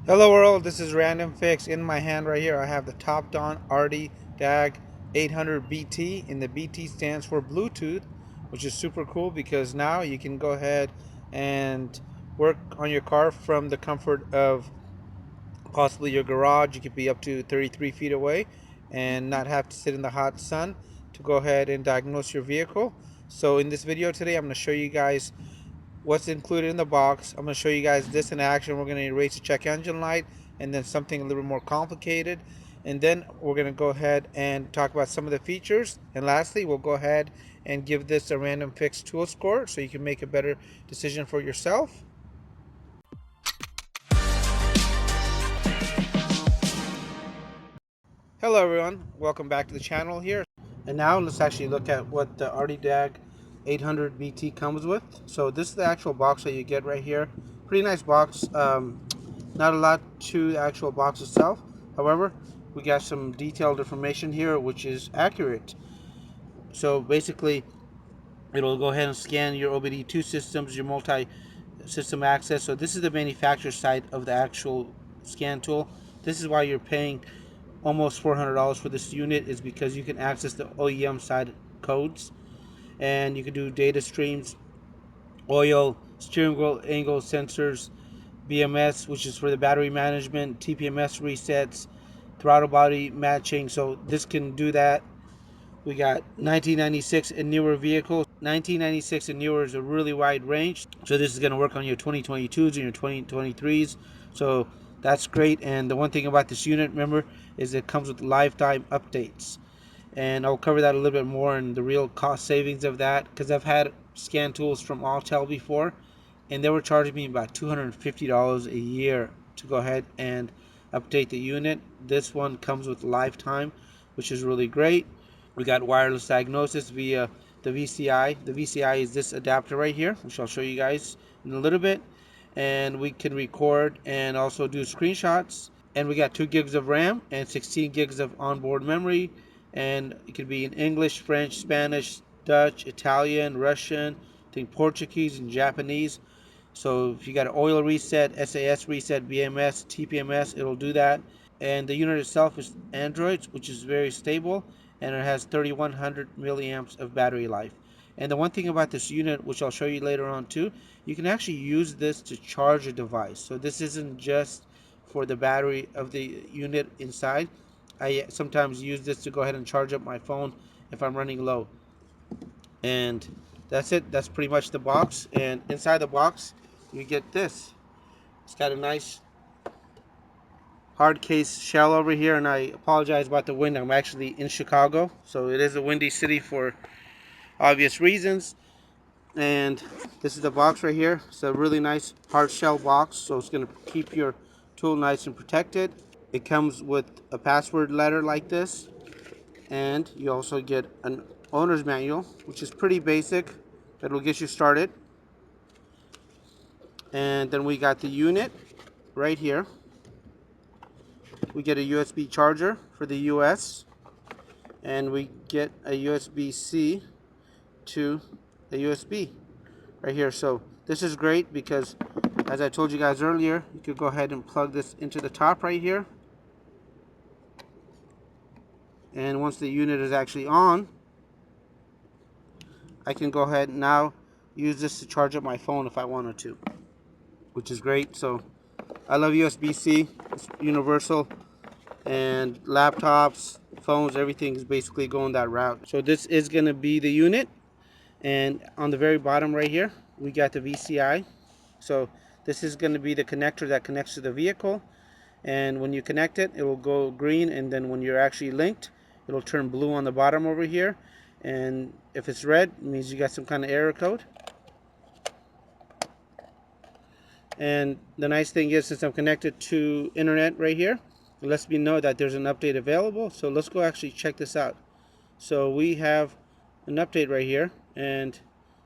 Hello world, this is Random Fix. In my hand right here I have the Topdon Artidiag800BT, and the BT stands for Bluetooth, which is super cool because now you can go ahead and work on your car from the comfort of possibly your garage. You could be up to 33 feet away and not have to sit in the hot sun to go ahead and diagnose your vehicle. So in this video today I'm going to show you guys what's included in the box. I'm going to show you guys this in action. We're going to erase the check engine light and then something a little bit more complicated. And then we're going to go ahead and talk about some of the features. And lastly, we'll go ahead and give this a random fix tool score so you can make a better decision for yourself. Hello everyone, welcome back to the channel here. And now let's actually look at what the Artidag 800BT comes with. So this is the actual box that you get right here. Pretty nice box. Not a lot to the actual box itself. However, we got some detailed information here which is accurate. So basically, it'll go ahead and scan your OBD2 systems, your multi-system access. So this is the manufacturer side of the actual scan tool. This is why you're paying almost $400 for this unit, is because you can access the OEM side codes, and you can do data streams, oil, steering wheel angle sensors, BMS, which is for the battery management, TPMS resets, throttle body matching. So this can do that. We got 1996 and newer vehicles. 1996 and newer is a really wide range. So this is going to work on your 2022s and your 2023s. So that's great. And the one thing about this unit, remember, is it comes with lifetime updates. And I'll cover that a little bit more and the real cost savings of that, because I've had scan tools from Autel before, and they were charging me about $250 a year to go ahead and update the unit. This one comes with lifetime, which is really great. We got wireless diagnosis via the VCI. The VCI is this adapter right here, which I'll show you guys in a little bit. And we can record and also do screenshots. And we got 2 gigs of RAM and 16 gigs of onboard memory. And it could be in English, French, Spanish, Dutch, Italian, Russian, I think Portuguese and Japanese. So if you got an oil reset, SAS reset, BMS, TPMS, it'll do that. And the unit itself is Android, which is very stable, and it has 3100 milliamps of battery life. And the one thing about this unit, which I'll show you later on too, you can actually use this to charge a device. So this isn't just for the battery of the unit inside. I sometimes use this to go ahead and charge up my phone if I'm running low. And that's it. That's pretty much the box. And inside the box, you get this. It's got a nice hard case shell over here, and I apologize about the wind. I'm actually in Chicago, so it is a windy city for obvious reasons. And this is the box right here. It's a really nice hard shell box, so it's going to keep your tool nice and protected. It comes with a password letter like this, and you also get an owner's manual, which is pretty basic, that will get you started. And then we got the unit right here. We get a USB charger for the US, and we get a USB-C to a USB right here. So this is great because, as I told you guys earlier, you could go ahead and plug this into the top right here, and once the unit is actually on, I can go ahead and now use this to charge up my phone if I wanted to, which is great. So I love USB-C. It's universal, and laptops, phones, everything is basically going that route. So this is going to be the unit, and on the very bottom right here we got the VCI. So this is going to be the connector that connects to the vehicle, and when you connect it, it will go green, and then when you're actually linked, it'll turn blue on the bottom over here, and if it's red, it means you got some kind of error code. And the nice thing is, since I'm connected to internet right here, it lets me know that there's an update available. So let's go actually check this out. So we have an update right here, and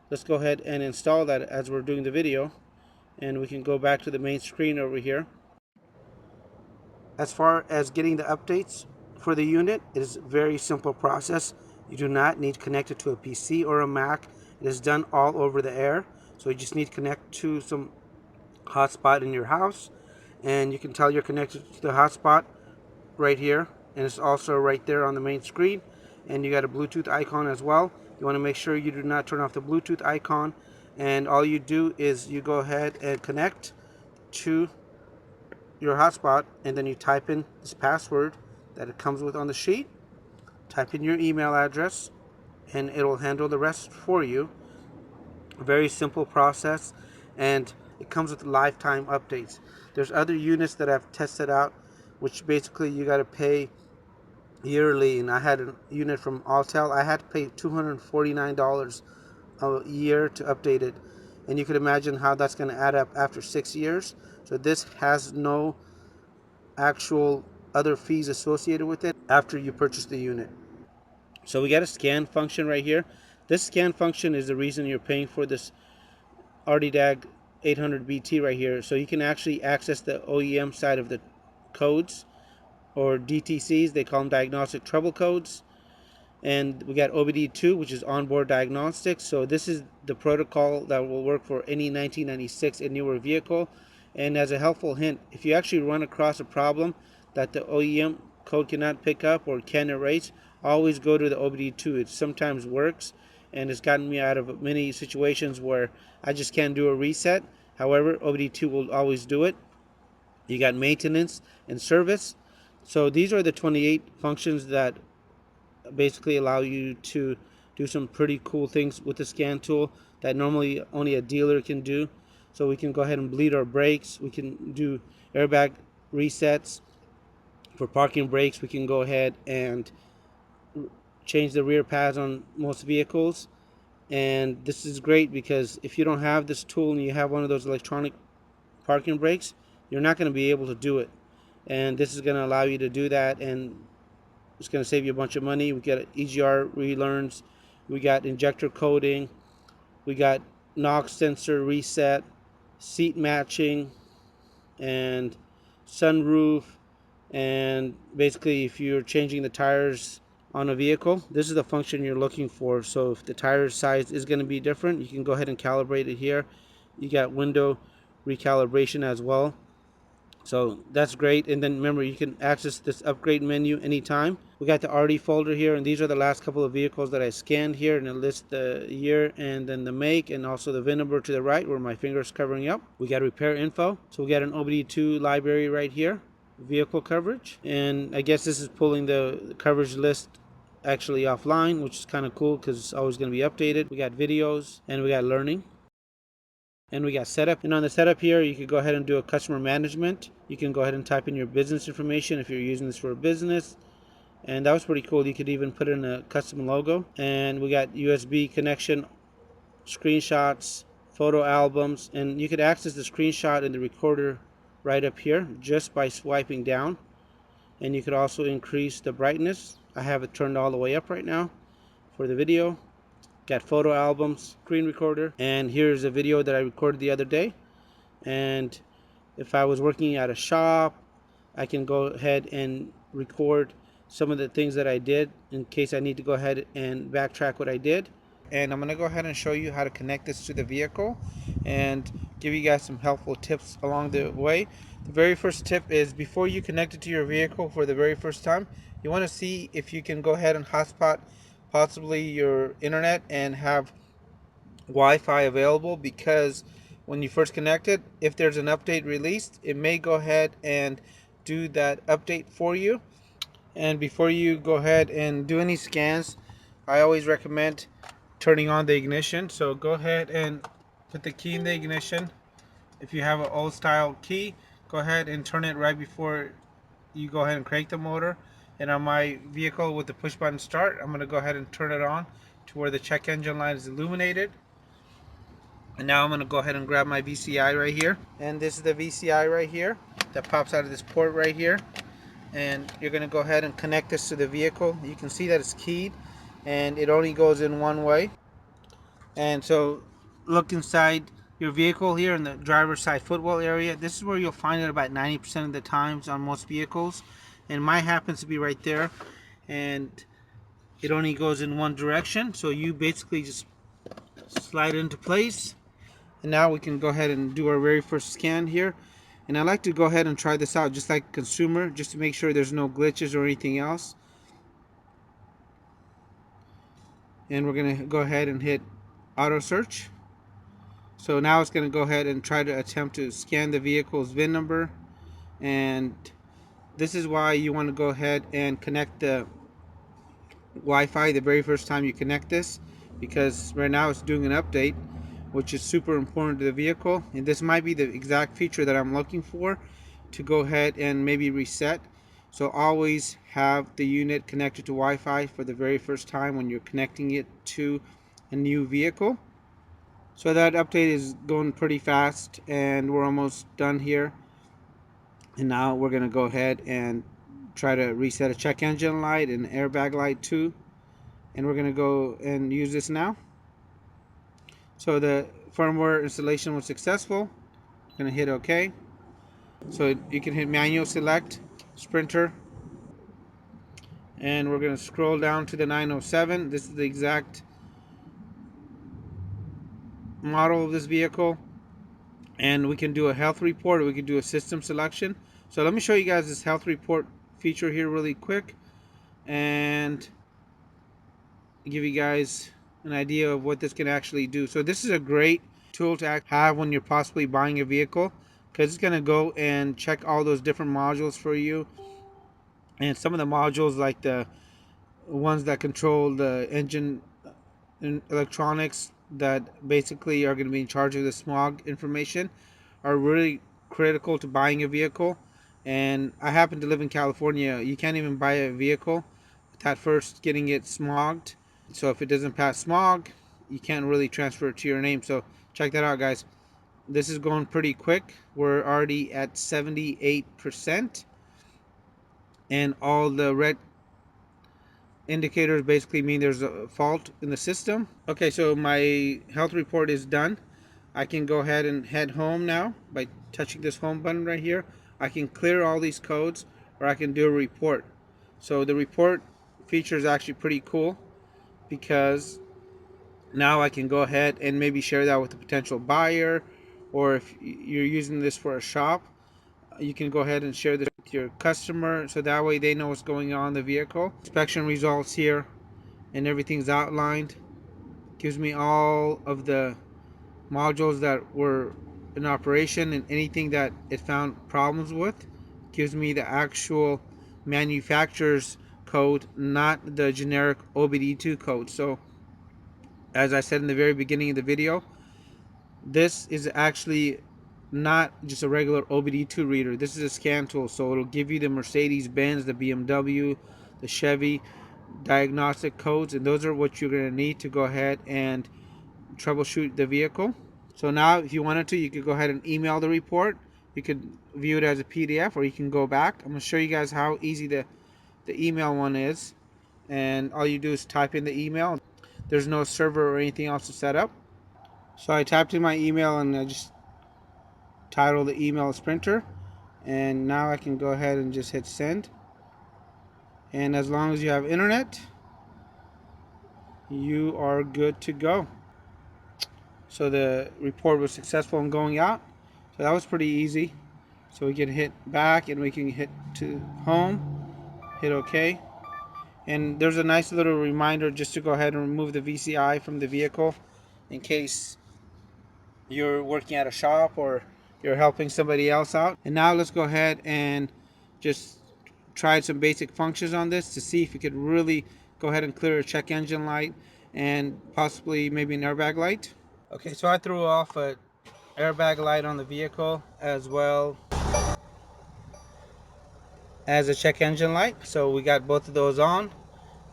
let's go ahead and install that as we're doing the video, and we can go back to the main screen over here. As far as getting the updates for the unit, it is a very simple process. You do not need to connect it to a PC or a Mac. It is done all over the air. So you just need to connect to some hotspot in your house, and you can tell you're connected to the hotspot right here, and it's also right there on the main screen. And you got a Bluetooth icon as well. You want to make sure you do not turn off the Bluetooth icon, and all you do is you go ahead and connect to your hotspot, and then you type in this password that it comes with on the sheet, type in your email address, and it will handle the rest for you. A very simple process, and it comes with lifetime updates. There's other units that I've tested out, which basically you got to pay yearly, and I had a unit from Autel. I had to pay $249 a year to update it, and you could imagine how that's going to add up after 6 years. So this has no actual other fees associated with it after you purchase the unit. So we got a scan function right here. This scan function is the reason you're paying for this Artidiag800BT right here. So you can actually access the OEM side of the codes, or DTCs, they call them diagnostic trouble codes. And we got OBD2, which is onboard diagnostics. So this is the protocol that will work for any 1996 and newer vehicle. And as a helpful hint, if you actually run across a problem that the OEM code cannot pick up or can erase, always go to the OBD2. It sometimes works, and it's gotten me out of many situations where I just can't do a reset. However, OBD2 will always do it. You got maintenance and service. So these are the 28 functions that basically allow you to do some pretty cool things with the scan tool that normally only a dealer can do. So we can go ahead and bleed our brakes. We can do airbag resets. For parking brakes, we can go ahead and change the rear pads on most vehicles. And this is great because if you don't have this tool and you have one of those electronic parking brakes, you're not going to be able to do it. And this is going to allow you to do that, and it's going to save you a bunch of money. We got EGR relearns, we got injector coding, we got knock sensor reset, seat matching, and sunroof. And basically, if you're changing the tires on a vehicle, this is the function you're looking for. So if the tire size is going to be different, you can go ahead and calibrate it here. You got window recalibration as well. So that's great. And then remember, you can access this upgrade menu anytime. We got the RD folder here, and these are the last couple of vehicles that I scanned here, and it lists the year and then the make, and also the VIN number to the right where my finger is covering up. We got repair info. So we got an OBD2 library right here, vehicle coverage, and I guess this is pulling the coverage list actually offline, which is kind of cool because it's always going to be updated. We got videos, and we got learning. And we got setup, and on the setup here you could go ahead and do a customer management. You can go ahead and type in your business information if you're using this for a business, and that was pretty cool. You could even put in a custom logo. And we got USB connection, screenshots, photo albums, and you could access the screenshot and the recorder right up here just by swiping down. And you could also increase the brightness. I have it turned all the way up right now for the video. Got photo albums, screen recorder, and here's a video that I recorded the other day. And if I was working at a shop, I can go ahead and record some of the things that I did in case I need to go ahead and backtrack what I did. And I'm going to go ahead and show you how to connect this to the vehicle and give you guys some helpful tips along the way. The very first tip is, before you connect it to your vehicle for the very first time, you want to see if you can go ahead and hotspot possibly your internet and have Wi-Fi available, because when you first connect it, if there's an update released, it may go ahead and do that update for you. And before you go ahead and do any scans, I always recommend turning on the ignition. So go ahead and put the key in the ignition. If you have an old style key, go ahead and turn it right before you go ahead and crank the motor. And on my vehicle with the push button start, I'm going to go ahead and turn it on to where the check engine light is illuminated. And now I'm going to go ahead and grab my VCI right here. And this is the VCI right here that pops out of this port right here. And you're going to go ahead and connect this to the vehicle. You can see that it's keyed and it only goes in one way. And so look inside your vehicle here in the driver's side footwell area. This is where you'll find it about 90% of the times on most vehicles. And mine happens to be right there. And it only goes in one direction. So you basically just slide it into place. And now we can go ahead and do our very first scan here. And I like to go ahead and try this out just like consumer, just to make sure there's no glitches or anything else. And we're going to go ahead and hit auto search. So now it's going to go ahead and try to attempt to scan the vehicle's VIN number. And this is why you want to go ahead and connect the Wi-Fi the very first time you connect this, because right now it's doing an update, which is super important to the vehicle. And this might be the exact feature that I'm looking for to go ahead and maybe reset. So always have the unit connected to Wi-Fi for the very first time when you're connecting it to a new vehicle. So that update is going pretty fast and we're almost done here. And now we're going to go ahead and try to reset a check engine light and airbag light too. And we're going to go and use this now. So the firmware installation was successful. I'm going to hit OK. So you can hit manual select, Sprinter. And we're going to scroll down to the 907. This is the exact model of this vehicle. And we can do a health report, or we can do a system selection. So let me show you guys this health report feature here really quick and give you guys an idea of what this can actually do. So this is a great tool to have when you're possibly buying a vehicle, because it's going to go and check all those different modules for you. And some of the modules, like the ones that control the engine and electronics that basically are going to be in charge of the smog information, are really critical to buying a vehicle. And I happen to live in California. You can't even buy a vehicle without first getting it smogged. So if it doesn't pass smog, you can't really transfer it to your name. So check that out, guys. This is going pretty quick. We're already at 78%. And all the red indicators basically mean there's a fault in the system. Okay, so my health report is done. I can go ahead and head home now by touching this home button right here. I can clear all these codes, or I can do a report. So the report feature is actually pretty cool, because now I can go ahead and maybe share that with a potential buyer, or if you're using this for a shop, you can go ahead and share this with your customer, so that way they know what's going on in the vehicle. Inspection results here, and everything's outlined. Gives me all of the modules that were in operation and anything that it found problems with. Gives me the actual manufacturer's code, not the generic OBD2 code. So as I said in the very beginning of the video, this is actually not just a regular OBD2 reader. This is a scan tool, so it'll give you the Mercedes-Benz, the BMW, the Chevy diagnostic codes, and those are what you're going to need to go ahead and troubleshoot the vehicle. So now if you wanted to, you could go ahead and email the report. You could view it as a PDF, or you can go back. I'm going to show you guys how easy the email one is. And all you do is type in the email. There's no server or anything else to set up. So I typed in my email and I just titled the email Sprinter. And now I can go ahead and just hit send. And as long as you have internet, you are good to go. So the report was successful in going out. So that was pretty easy. So we can hit back and we can hit to home, hit OK. And there's a nice little reminder just to go ahead and remove the VCI from the vehicle in case you're working at a shop or you're helping somebody else out. And now let's go ahead and just try some basic functions on this to see if we could really go ahead and clear a check engine light and possibly maybe an airbag light. Okay, so I threw off a airbag light on the vehicle as well as a check engine light. So we got both of those on,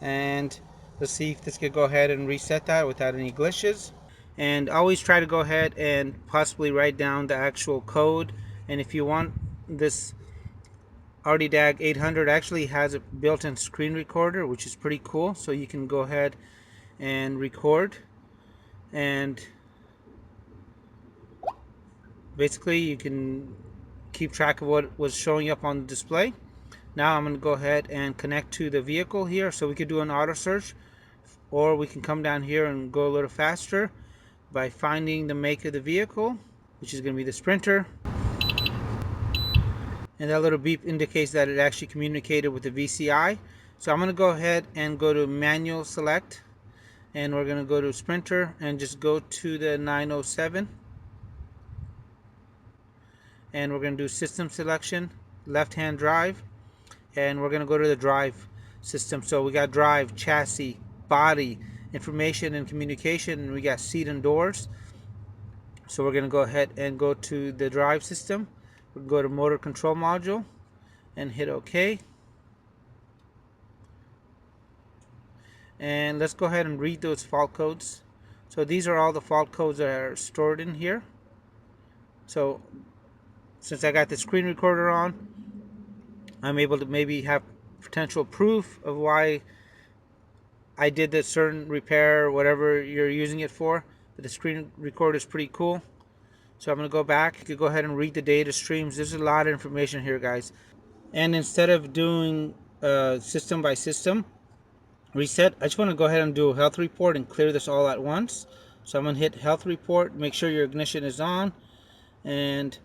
and let's see if this could go ahead and reset that without any glitches. And always try to go ahead and possibly write down the actual code. And if you want, this Artidiag800 actually has a built-in screen recorder, which is pretty cool. So you can go ahead and record, and basically you can keep track of what was showing up on the display. Now I'm going to go ahead and connect to the vehicle here, so we could do an auto search, or we can come down here and go a little faster by finding the make of the vehicle, which is going to be the Sprinter. and that little beep indicates that it actually communicated with the VCI. So I'm going to go ahead and go to manual select, and we're going to go to Sprinter and just go to the 907, and we're going to do system selection, left hand drive, and we're going to go to the drive system. So we got drive, chassis, body, information and communication, and we got seat and doors. So we're going to go ahead and go to the drive system. We'll go to motor control module and hit OK. And let's go ahead and read those fault codes. So these are all the fault codes that are stored in here. So since I got the screen recorder on, I'm able to maybe have potential proof of why I did this certain repair or whatever you're using it for. But the screen recorder is pretty cool. So I'm going to go back. You could go ahead and read the data streams. There's a lot of information here, guys. And instead of doing system by system reset, I just want to go ahead and do a health report and clear this all at once. So I'm going to hit health report, make sure your ignition is on, and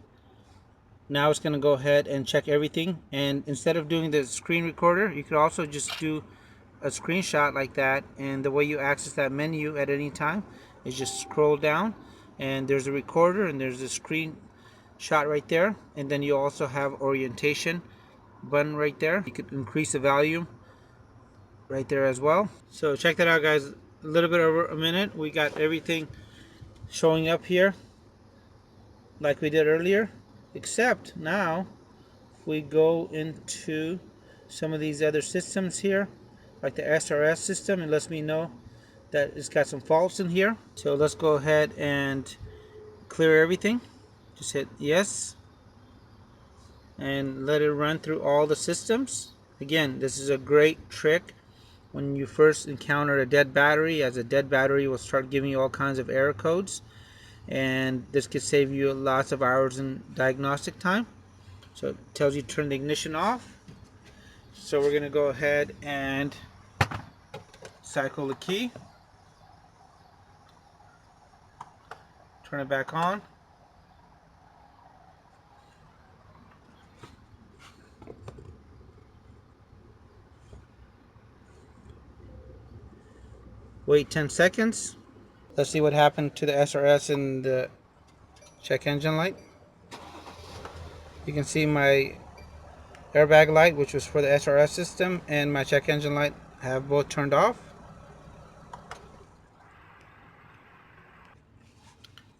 now it's going to go ahead and check everything. And instead of doing the screen recorder, you could also just do a screenshot like that, and the way you access that menu at any time is just scroll down, and there's a recorder and there's a screen shot right there, and then you also have orientation button right there. You could increase the volume right there as well. So check that out, guys. A little bit over a minute, we got everything showing up here like we did earlier, except now if we go into some of these other systems here, like the SRS system, it lets me know that it's got some faults in here. So let's go ahead and clear everything. Just hit yes and let it run through all the systems. Again, this is a great trick when you first encounter a dead battery, as a dead battery will start giving you all kinds of error codes, and this could save you lots of hours in diagnostic time. So it tells you to turn the ignition off. So we're going to go ahead and cycle the key, turn it back on. Wait 10 seconds. Let's see what happened to the SRS and the check engine light. You can see my airbag light, which was for the SRS system, and my check engine light have both turned off.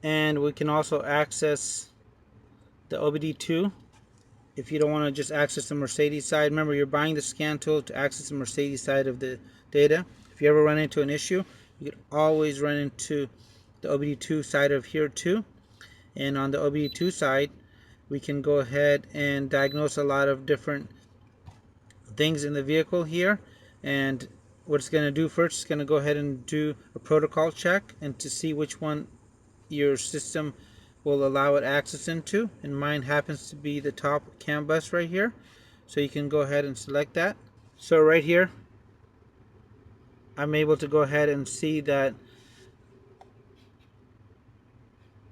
And we can also access the OBD2 if you don't want to just access the Mercedes side. Remember, you're buying the scan tool to access the Mercedes side of the data. If you ever run into an issue, you can always run into the OBD2 side of here too. And on the OBD2 side, we can go ahead and diagnose a lot of different things in the vehicle here. And what it's going to do first, it's going to go ahead and do a protocol check and to see which one your system will allow it access into, and mine happens to be the top CAN bus right here, so you can go ahead and select that. So right here I'm able to go ahead and see that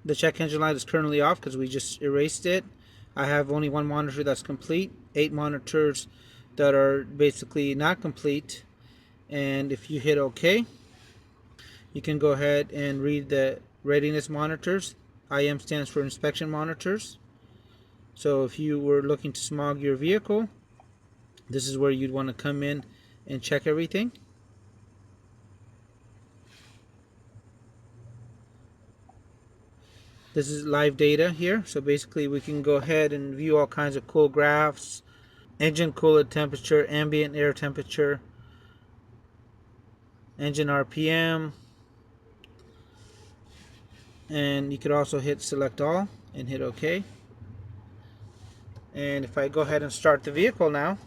the check engine light is currently off because we just erased it. I have only one monitor that's complete, 8 monitors that are basically not complete, and if you hit OK, you can go ahead and read the readiness monitors. IM stands for inspection monitors. So if you were looking to smog your vehicle, this is where you'd want to come in and check everything. This is live data here. So basically we can go ahead and view all kinds of cool graphs. Engine coolant temperature, ambient air temperature, engine RPM. And you could also hit select all and hit OK. And if I go ahead and start the vehicle now,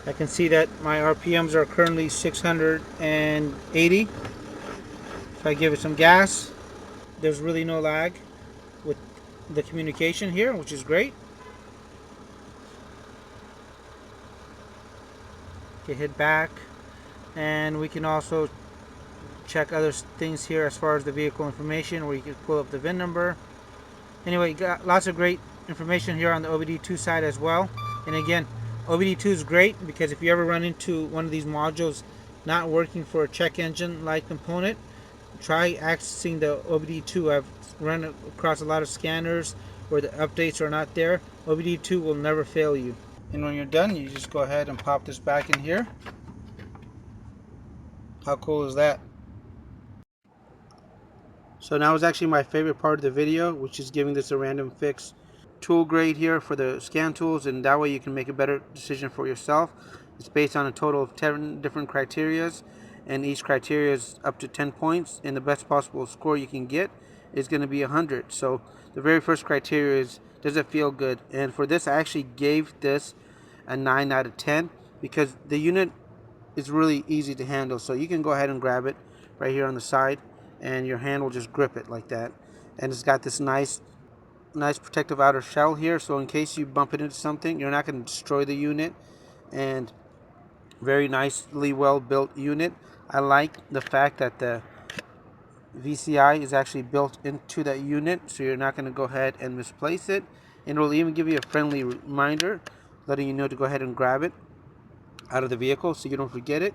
I can see that my RPMs are currently 680. If I give it some gas, there's really no lag with the communication here, which is great. Okay, hit back, And we can also check other things here as far as the vehicle information, where you can pull up the VIN number. Anyway, got lots of great information here on the OBD2 side as well. And again, OBD2 is great because if you ever run into one of these modules not working for a check engine light component, try accessing the OBD2. I've run across a lot of scanners where the updates are not there. OBD2 will never fail you. And when you're done, you just go ahead and pop this back in here. How cool is that? So now is actually my favorite part of the video, which is giving this a random fix tool grade here for the scan tools, and that way you can make a better decision for yourself. It's based on a total of 10 different criterias, and each criteria is up to 10 points, and the best possible score you can get is going to be 100. So the very first criteria is, does it feel good? And for this, I actually gave this a 9 out of 10 because the unit is really easy to handle. So you can go ahead and grab it right here on the side, and your hand will just grip it like that. And it's got this nice protective outer shell here, so in case you bump it into something, you're not going to destroy the unit. And very nicely well built unit. I like the fact that the VCI is actually built into that unit, so you're not going to go ahead and misplace it, and it will even give you a friendly reminder letting you know to go ahead and grab it out of the vehicle so you don't forget it.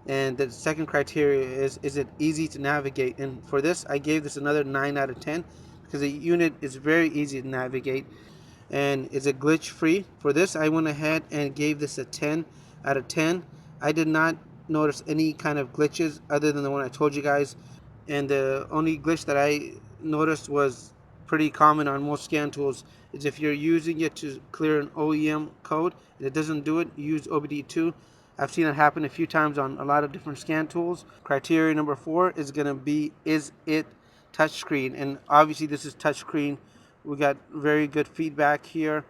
And the second criteria is it easy to navigate? And for this, I gave this another 9 out of 10 because the unit is very easy to navigate. And is it glitch free? For this, I went ahead and gave this a 10 out of 10. I did not notice any kind of glitches other than the one I told you guys. And the only glitch that I noticed was pretty common on most scan tools is if you're using it to clear an OEM code and it doesn't do it, use OBD2. I've seen it happen a few times on a lot of different scan tools. Criteria number 4 is going to be, is it touchscreen? And obviously this is touchscreen. We got very good feedback here,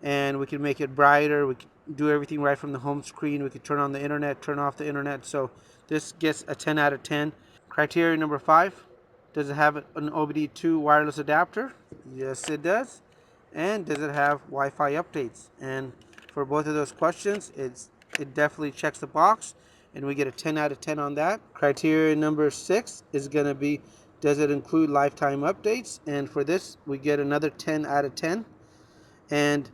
and we can make it brighter. We can do everything right from the home screen. We can turn on the internet, turn off the internet. So this gets a 10 out of 10. Criteria number 5, does it have an OBD2 wireless adapter? Yes, it does. And does it have Wi-Fi updates? And for both of those questions, it definitely checks the box, and we get a 10 out of 10 on that. Criteria number 6 is going to be, does it include lifetime updates? And for this, we get another 10 out of 10. And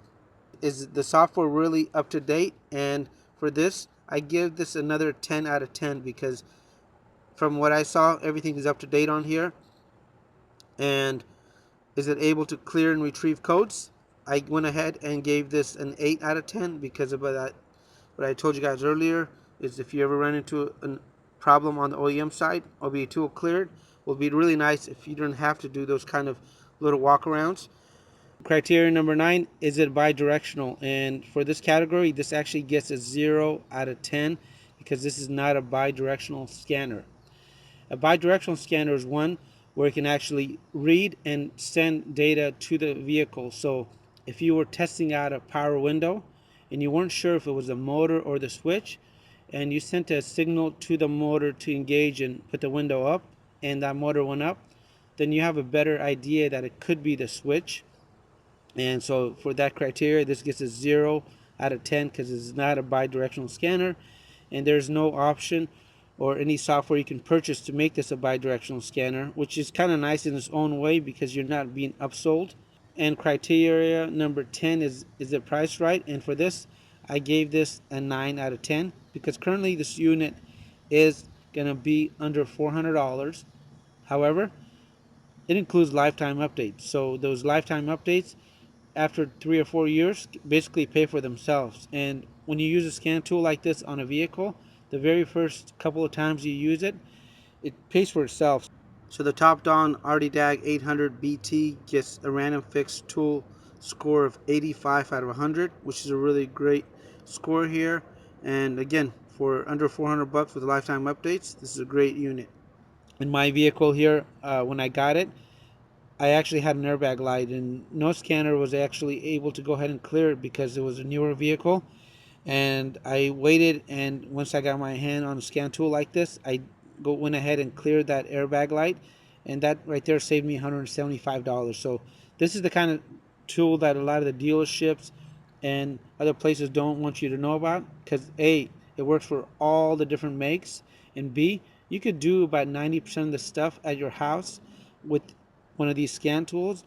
is the software really up to date? And for this, I give this another 10 out of 10 because from what I saw, everything is up to date on here. And is it able to clear and retrieve codes? I went ahead and gave this an 8 out of 10 because of that. What I told you guys earlier is if you ever run into a problem on the OEM side, OBD2 will clear it. Will be really nice if you don't have to do those kind of little walkarounds. Criteria number 9, is it bi-directional? And for this category, this actually gets a 0 out of 10 because this is not a bi-directional scanner. A bidirectional scanner is one where it can actually read and send data to the vehicle. So if you were testing out a power window and you weren't sure if it was the motor or the switch, and you sent a signal to the motor to engage and put the window up, and that motor went up, then you have a better idea that it could be the switch. And so for that criteria, this gets a 0 out of 10 because it's not a bidirectional scanner, and there's no option or any software you can purchase to make this a bidirectional scanner, which is kind of nice in its own way because you're not being upsold. And criteria number 10 is the price right? And for this, I gave this a 9 out of 10 because currently this unit is going to be under $400. However, it includes lifetime updates. So those lifetime updates, after 3 or 4 years, basically pay for themselves. And when you use a scan tool like this on a vehicle, the very first couple of times you use it, it pays for itself. So the Topdon Artidiag800BT gets a random fix tool score of 85 out of 100, which is a really great score here. And again, for under 400 bucks with lifetime updates, this is a great unit. In my vehicle here, when I got it, I actually had an airbag light, and no scanner was actually able to go ahead and clear it because it was a newer vehicle. And I waited, and once I got my hand on a scan tool like this, I went ahead and cleared that airbag light, and that right there saved me $175. So this is the kind of tool that a lot of the dealerships and other places don't want you to know about because A, It works for all the different makes. And B, you could do about 90% of the stuff at your house with one of these scan tools.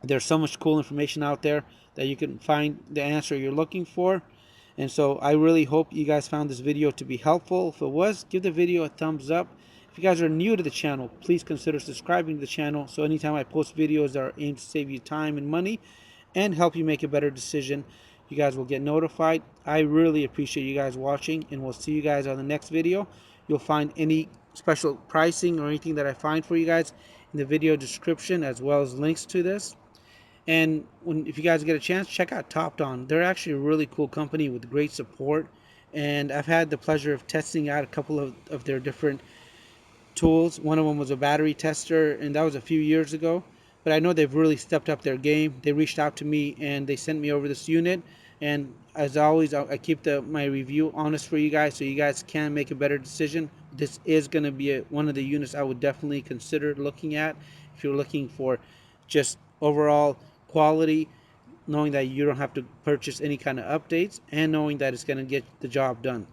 There's so much cool information out there that you can find the answer you're looking for. And so I really hope you guys found this video to be helpful. If it was, give the video a thumbs up. If you guys are new to the channel, please consider subscribing to the channel, so anytime I post videos that are aimed to save you time and money and help you make a better decision, you guys will get notified. I really appreciate you guys watching, and we'll see you guys on the next video. You'll find any special pricing or anything that I find for you guys in the video description, as well as links to this. And if you guys get a chance, check out Topdon. They're actually a really cool company with great support. And I've had the pleasure of testing out a couple of their different tools. One of them was a battery tester, and that was a few years ago. But I know they've really stepped up their game. They reached out to me and they sent me over this unit. And as always, I keep my review honest for you guys, so you guys can make a better decision. This is going to be one of the units I would definitely consider looking at if you're looking for just overall quality, knowing that you don't have to purchase any kind of updates, and knowing that it's going to get the job done.